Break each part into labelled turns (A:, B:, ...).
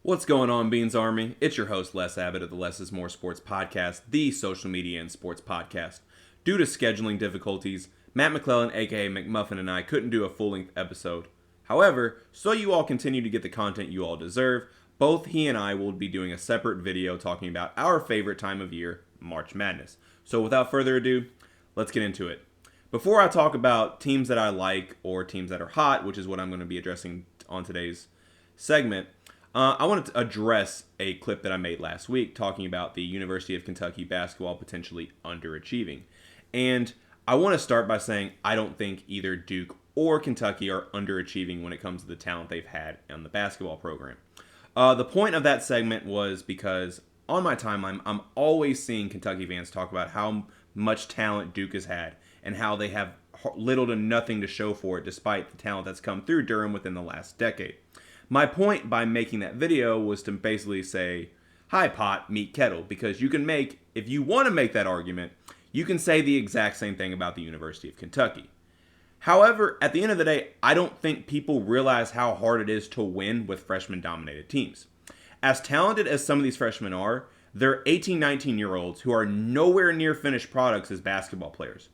A: What's going on, Beans Army? It's your host, Les Abbott of the Less is More Sports Podcast, the social media and sports podcast. Due to scheduling difficulties, Matt McClellan, aka McMuffin, and I couldn't do a full-length episode. However, so you all continue to get the content you all deserve, both he and I will be doing a separate video talking about our favorite time of year, March Madness. So without further ado, let's get into it. Before I talk about teams that I like or teams that are hot, which is what I'm going to be addressing on today's segment, I wanted to address a clip that I made last week talking about the University of Kentucky basketball potentially underachieving. And I want to start by saying I don't think either Duke or Kentucky are underachieving when it comes to the talent they've had on the basketball program. The point of that segment was because on my timeline, I'm always seeing Kentucky fans talk about how much talent Duke has had and how they have little to nothing to show for it despite the talent that's come through Durham within the last decade. My point by making that video was to basically say, hi pot, meet kettle, because you can make, if you want to make that argument, you can say the exact same thing about the University of Kentucky. However, at the end of the day, I don't think people realize how hard it is to win with freshman-dominated teams. As talented as some of these freshmen are, they're 18, 19-year-olds who are nowhere near finished products as basketball players.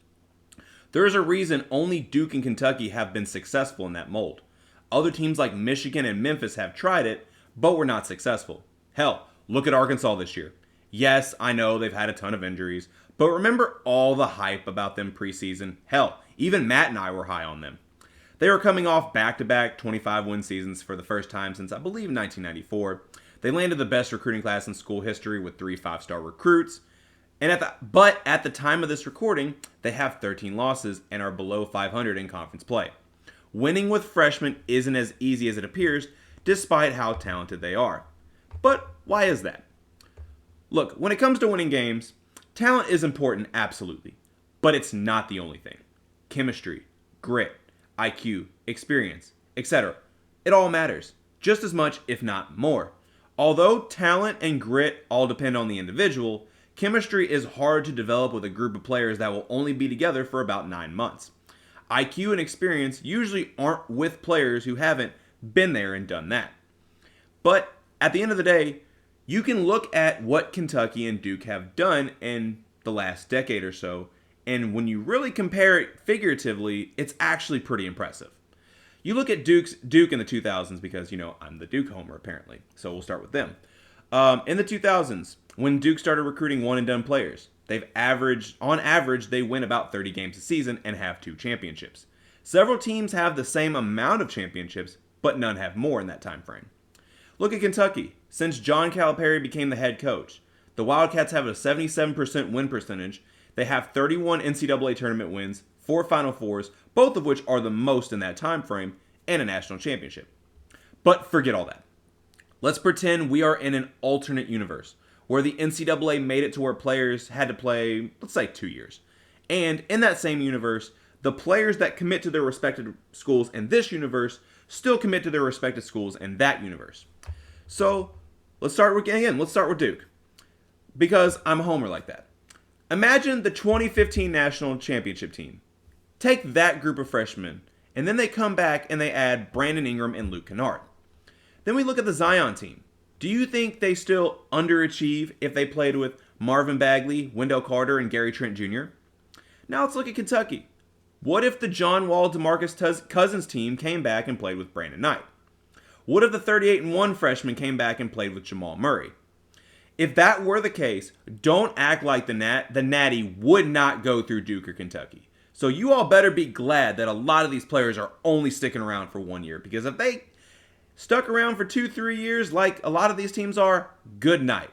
A: There's a reason only Duke and Kentucky have been successful in that mold. Other teams like Michigan and Memphis have tried it, but were not successful. Hell, look at Arkansas this year. Yes, I know they've had a ton of injuries, but remember all the hype about them preseason? Hell, even Matt and I were high on them. They were coming off back-to-back 25-win seasons for the first time since, I believe, 1994. They landed the best recruiting class in school history with 3 5-star recruits. But at the time of this recording, they have 13 losses and are below 500 in conference play. Winning with freshmen isn't as easy as it appears, despite how talented they are. But why is that? Look, when it comes to winning games, talent is important, absolutely. But it's not the only thing. Chemistry, grit, IQ, experience, etc. It all matters, just as much, if not more. Although talent and grit all depend on the individual, chemistry is hard to develop with a group of players that will only be together for about 9 months. IQ and experience usually aren't with players who haven't been there and done that. But at the end of the day, you can look at what Kentucky and Duke have done in the last decade or so, and when you really compare it figuratively, it's actually pretty impressive. You look at Duke in the 2000s because, I'm the Duke homer apparently, so we'll start with them. In the 2000s, when Duke started recruiting one-and-done players, on average, they win about 30 games a season and have 2 championships. Several teams have the same amount of championships, but none have more in that time frame. Look at Kentucky. Since John Calipari became the head coach, the Wildcats have a 77% win percentage. They have 31 NCAA tournament wins, 4 Final Fours, both of which are the most in that time frame, and a national championship. But forget all that. Let's pretend we are in an alternate universe where the NCAA made it to where players had to play, let's say, 2 years. And in that same universe, the players that commit to their respective schools in this universe still commit to their respective schools in that universe. So let's start with Duke, because I'm a homer like that. Imagine the 2015 national championship team. Take that group of freshmen, and then they come back and they add Brandon Ingram and Luke Kennard. Then we look at the Zion team. Do you think they still underachieve if they played with Marvin Bagley, Wendell Carter, and Gary Trent Jr.? Now let's look at Kentucky. What if the John Wall, DeMarcus Cousins team came back and played with Brandon Knight? What if the 38-1 freshman came back and played with Jamal Murray? If that were the case, don't act like the Natty would not go through Duke or Kentucky. So you all better be glad that a lot of these players are only sticking around for 1 year, because if they stuck around for 2-3 years like a lot of these teams are, good night.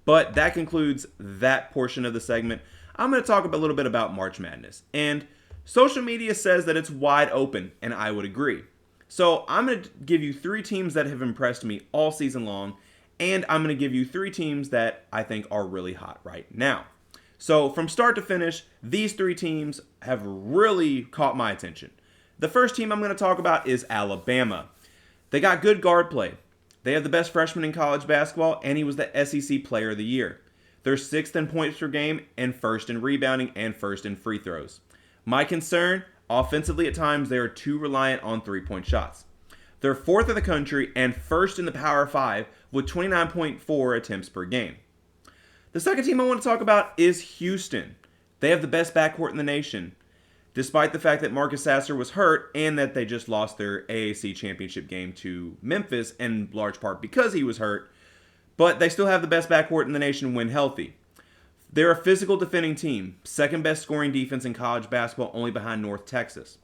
A: But that concludes that portion of the segment. I'm going to talk a little bit about March Madness. And social media says that it's wide open, and I would agree. So I'm going to give you 3 teams that have impressed me all season long, and I'm going to give you 3 teams that I think are really hot right now. So from start to finish, these 3 teams have really caught my attention. The first team I'm going to talk about is Alabama. They got good guard play. They have the best freshman in college basketball, and he was the SEC Player of the Year. They're 6th in points per game, and 1st in rebounding, and 1st in free throws. My concern, offensively at times, they are too reliant on 3-point shots. They're 4th in the country and 1st in the Power 5 with 29.4 attempts per game. The second team I want to talk about is Houston. They have the best backcourt in the nation, despite the fact that Marcus Sasser was hurt and that they just lost their AAC championship game to Memphis in large part because he was hurt. But they still have the best backcourt in the nation when healthy. They're a physical defending team, second best scoring defense in college basketball, only behind North Texas.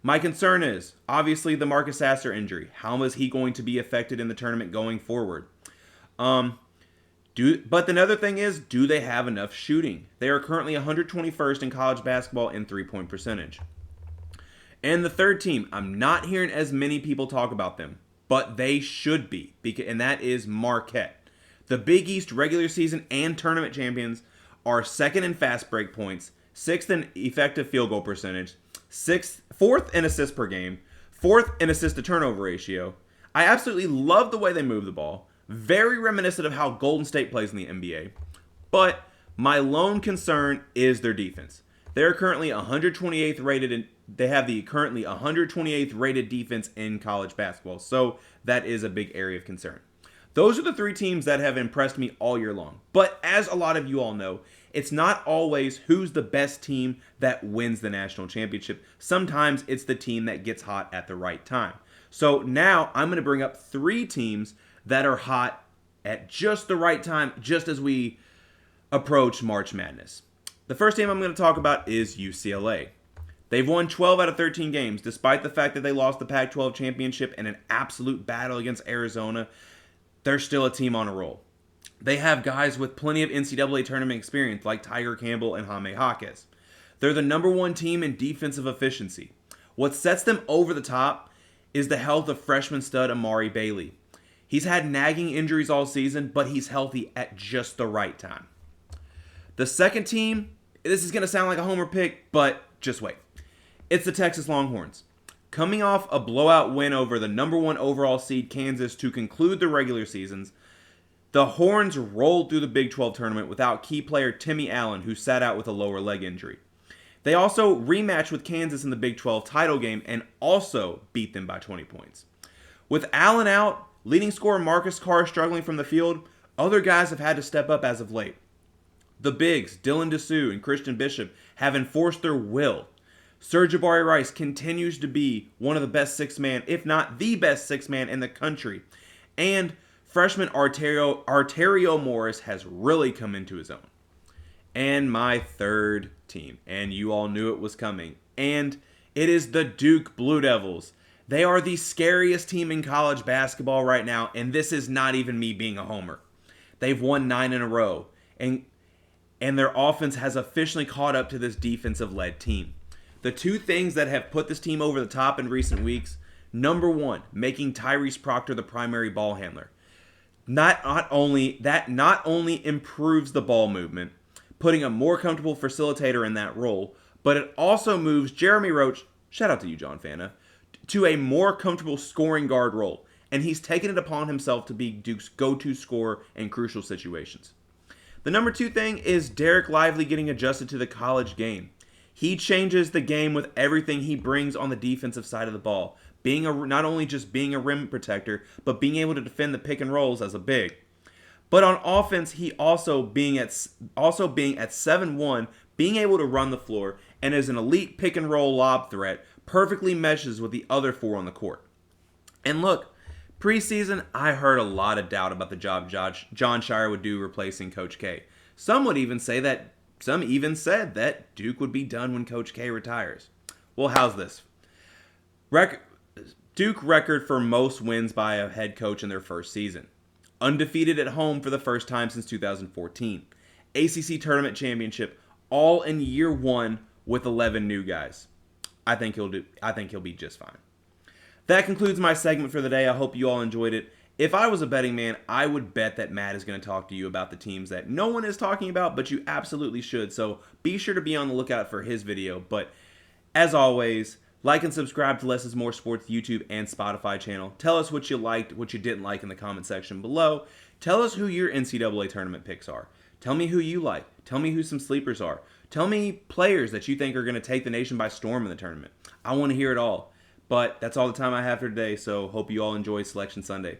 A: My concern is, obviously, the Marcus Sasser injury. How is he going to be affected in the tournament going forward? But another thing is, do they have enough shooting? They are currently 121st in college basketball in three-point percentage. And the third team, I'm not hearing as many people talk about them, but they should be, and that is Marquette. The Big East regular season and tournament champions are 2nd in fast break points, 6th in effective field goal percentage, 4th in assists per game, 4th in assist to turnover ratio. I absolutely love the way they move the ball. Very reminiscent of how Golden State plays in the NBA. But my lone concern is their defense. They're currently 128th rated, and they have the currently 128th rated defense in college basketball. So that is a big area of concern. Those are the three teams that have impressed me all year long. But as a lot of you all know, it's not always who's the best team that wins the national championship. Sometimes it's the team that gets hot at the right time. So now I'm going to bring up three teams that are hot at just the right time, just as we approach March Madness. The first team I'm going to talk about is UCLA. They've won 12 out of 13 games, despite the fact that they lost the Pac-12 championship in an absolute battle against Arizona. They're still a team on a roll. They have guys with plenty of NCAA tournament experience like Tiger Campbell and Jaime Jaquez. They're the number one team in defensive efficiency. What sets them over the top is the health of freshman stud Amari Bailey. He's had nagging injuries all season, but he's healthy at just the right time. The second team, this is going to sound like a homer pick, but just wait. It's the Texas Longhorns. Coming off a blowout win over the number one overall seed Kansas to conclude the regular seasons, the Horns rolled through the Big 12 tournament without key player Timmy Allen, who sat out with a lower leg injury. They also rematched with Kansas in the Big 12 title game and also beat them by 20 points. With Allen out, leading scorer Marcus Carr struggling from the field, other guys have had to step up as of late. The bigs, Dylan Dessou and Christian Bishop, have enforced their will. Serge Jabari Rice continues to be one of the best six-man, if not the best six-man in the country. And freshman Arterio Morris has really come into his own. And my third team, and you all knew it was coming, and it is the Duke Blue Devils. They are the scariest team in college basketball right now, and this is not even me being a homer. They've won 9 in a row, and their offense has officially caught up to this defensive-led team. The two things that have put this team over the top in recent weeks, number one, making Tyrese Proctor the primary ball handler. Not only improves the ball movement, putting a more comfortable facilitator in that role, but it also moves Jeremy Roach, shout out to you, John Fana, to a more comfortable scoring guard role. And he's taken it upon himself to be Duke's go-to scorer in crucial situations. The number two thing is Derek Lively getting adjusted to the college game. He changes the game with everything he brings on the defensive side of the ball. Not only just being a rim protector, but being able to defend the pick and rolls as a big. But on offense, he also being at 7'1", being able to run the floor, and as an elite pick and roll lob threat, perfectly meshes with the other four on the court. And look, preseason, I heard a lot of doubt about the job John Shire would do replacing Coach K. Some even said that Duke would be done when Coach K retires. Well, how's this? Duke record for most wins by a head coach in their first season. Undefeated at home for the first time since 2014. ACC tournament championship, all in year one with 11 new guys. I think he'll be just fine. That concludes my segment for the day. I hope you all enjoyed it. If I was a betting man, I would bet that Matt is going to talk to you about the teams that no one is talking about, but you absolutely should. So be sure to be on the lookout for his video. But as always, like and subscribe to Less is More Sports YouTube and Spotify channel. Tell us what you liked, what you didn't like in the comment section below. Tell us who your NCAA tournament picks are. Tell me who you like. Tell me who some sleepers are. Tell me players that you think are going to take the nation by storm in the tournament. I want to hear it all. But that's all the time I have for today, so hope you all enjoy Selection Sunday.